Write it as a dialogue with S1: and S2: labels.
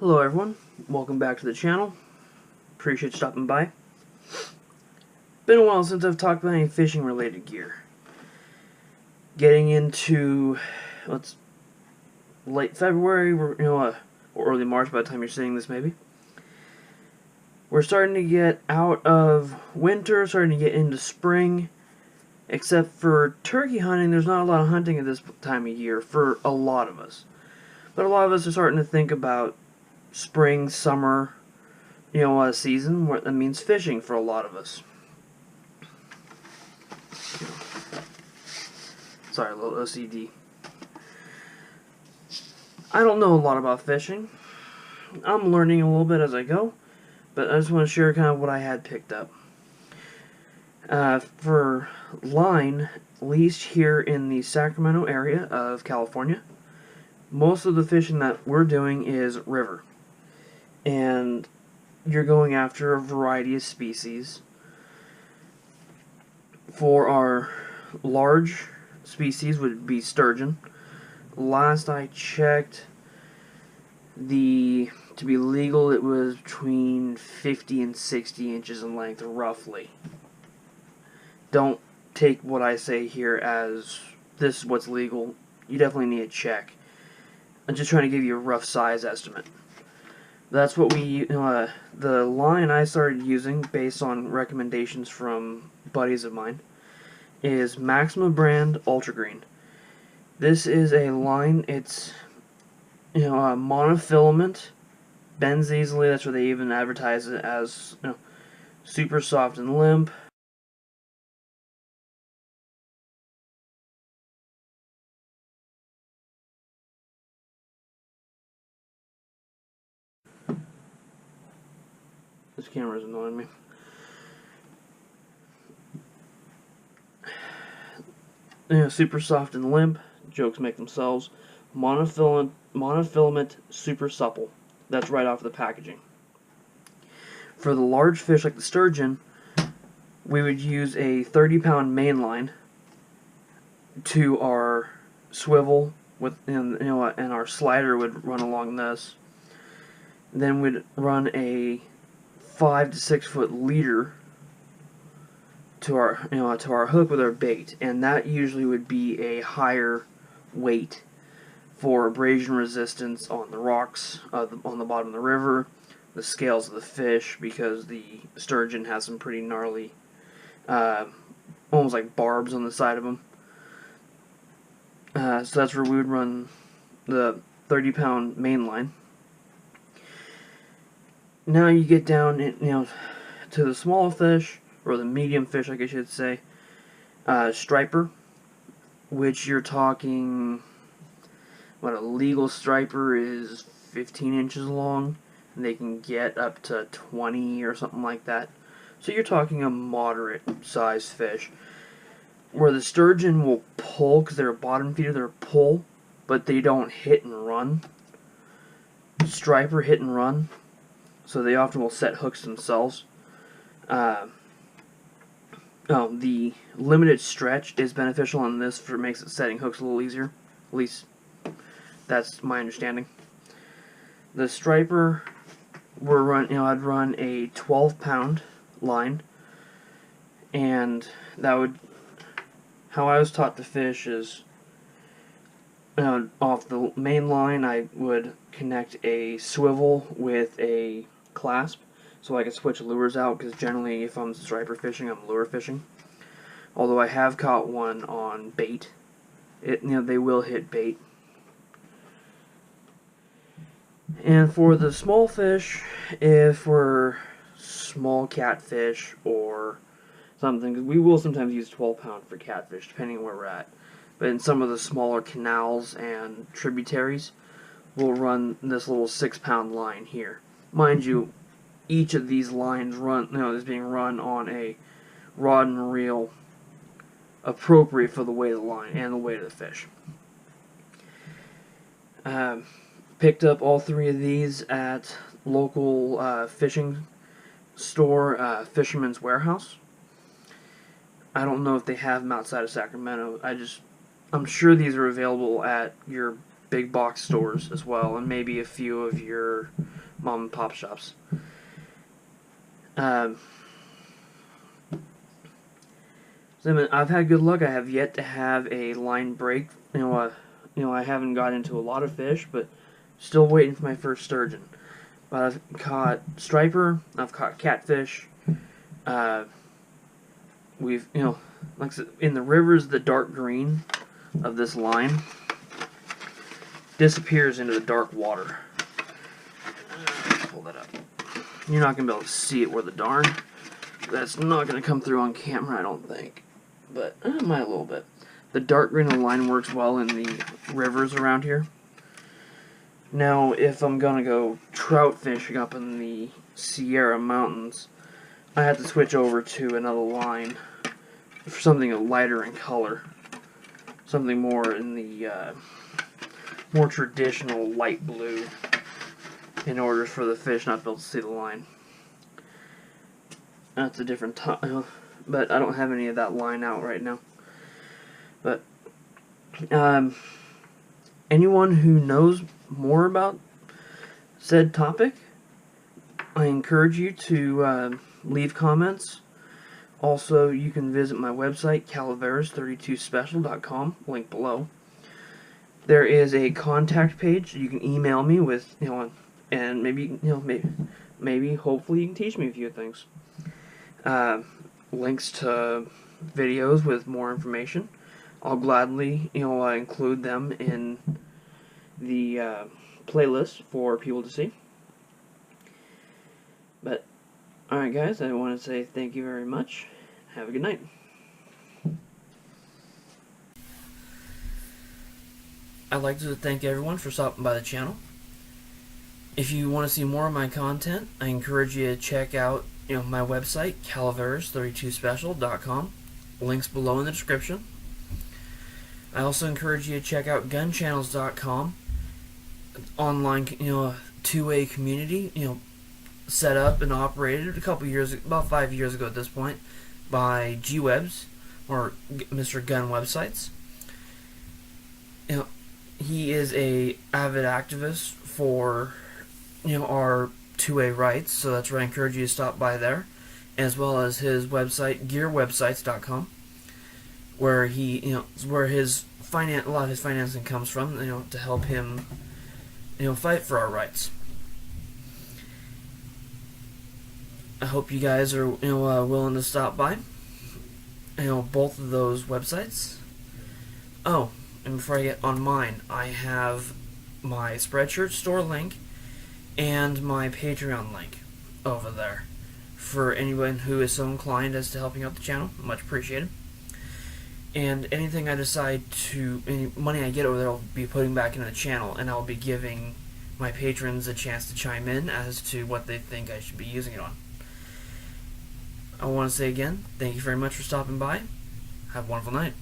S1: Hello everyone, welcome back to the channel. Appreciate you stopping by. Been a while since I've talked about any fishing related gear. Getting into late February, or early March by the time you're seeing this maybe. We're starting to get out of winter, starting to get into spring. Except for turkey hunting, there's not a lot of hunting at this time of year for a lot of us. But a lot of us are starting to think about spring, summer, season, where that means fishing for a lot of us. Sorry, a little OCD. I don't know a lot about fishing. I'm learning a little bit as I go, but I just want to share kind of what I had picked up. For line, at least here in the Sacramento area of California, most of the fishing that we're doing is river. And you're going after a variety of species. For our large species would be sturgeon. Last I checked, to be legal, it was between 50 and 60 inches in length, roughly. Don't take what I say here as this is what's legal. You definitely need to check. I'm just trying to give you a rough size estimate. That's what the line I started using, based on recommendations from buddies of mine, is Maxima brand Ultragreen. This is a line, it's a monofilament, bends easily. That's where they even advertise it as super soft and limp. This camera's annoying me. Super soft and limp. Jokes make themselves. Monofilament, super supple. That's right off the packaging. For the large fish like the sturgeon, we would use a 30-pound main line to our swivel and our slider would run along this. Then we'd run a 5 to 6 foot leader to our hook with our bait, and that usually would be a higher weight for abrasion resistance on the rocks on the bottom of the river, the scales of the fish, because the sturgeon has some pretty gnarly, almost like barbs on the side of them. So that's where we would run the 30-pound main line. Now you get down, to the small fish, or the medium fish, I guess you should say, striper, which you're talking, a legal striper is 15 inches long, and they can get up to 20 or something like that. So you're talking a moderate sized fish, where the sturgeon will pull, because they're a bottom feeder, they're pull, but they don't hit and run. Striper hit and run. So they often will set hooks themselves. The limited stretch is beneficial on this, for makes it setting hooks a little easier. At least that's my understanding. The striper, I'd run a 12-pound line, and that would, how I was taught to fish is, off the main line I would connect a swivel with a clasp, so I can switch lures out, because generally if I'm striper fishing, I'm lure fishing. Although I have caught one on bait. They will hit bait. And for the small fish, if we're small catfish or something, we will sometimes use 12-pound for catfish, depending on where we're at. But in some of the smaller canals and tributaries, we'll run this little 6-pound line here. Mind you, each of these lines is being run on a rod and reel appropriate for the weight of the line and the weight of the fish. Picked up all 3 of these at local fishing store, Fisherman's Warehouse. I don't know if they have them outside of Sacramento. I'm sure these are available at your big box stores as well, and maybe a few of your mom and pop shops. So I've had good luck. I have yet to have a line break. I haven't got into a lot of fish, but still waiting for my first sturgeon. But I've caught striper. I've caught catfish. We've, like I said, in the rivers, the dark green of this line disappears into the dark water. Pull that up. You're not going to be able to see it where the darn. That's not going to come through on camera, I don't think. But it might a little bit. The dark green of the line works well in the rivers around here. Now, if I'm going to go trout fishing up in the Sierra Mountains, I have to switch over to another line for something lighter in color. Something more in the more traditional light blue in order for the fish not to be able to see the line. That's a different time, but I don't have any of that line out right now. But anyone who knows more about said topic, I encourage you to leave comments. Also, you can visit my website, calaveras32special.com, link below. There is a contact page. You can email me with, and maybe, maybe, hopefully you can teach me a few things. Links to videos with more information. I'll gladly, include them in the playlist for people to see. But, alright guys, I want to say thank you very much. Have a good night. I'd like to thank everyone for stopping by the channel. If you want to see more of my content, I encourage you to check out my website, calaveras32special.com. Links below in the description. I also encourage you to check out gunchannels.com. Online, two-way community, set up and operated about 5 years ago at this point, by G-Webs, or Mr. Gun Websites. He is a avid activist for, our two-way rights, so that's where I encourage you to stop by there, as well as his website, gearwebsites.com, where where a lot of his financing comes from, to help him, fight for our rights. I hope you guys are, willing to stop by, both of those websites. Oh, and before I get on mine, I have my Spreadshirt store link and my Patreon link over there for anyone who is so inclined as to helping out the channel. Much appreciated. And anything I decide any money I get over there, I'll be putting back into the channel, and I'll be giving my patrons a chance to chime in as to what they think I should be using it on. I want to say again, thank you very much for stopping by. Have a wonderful night.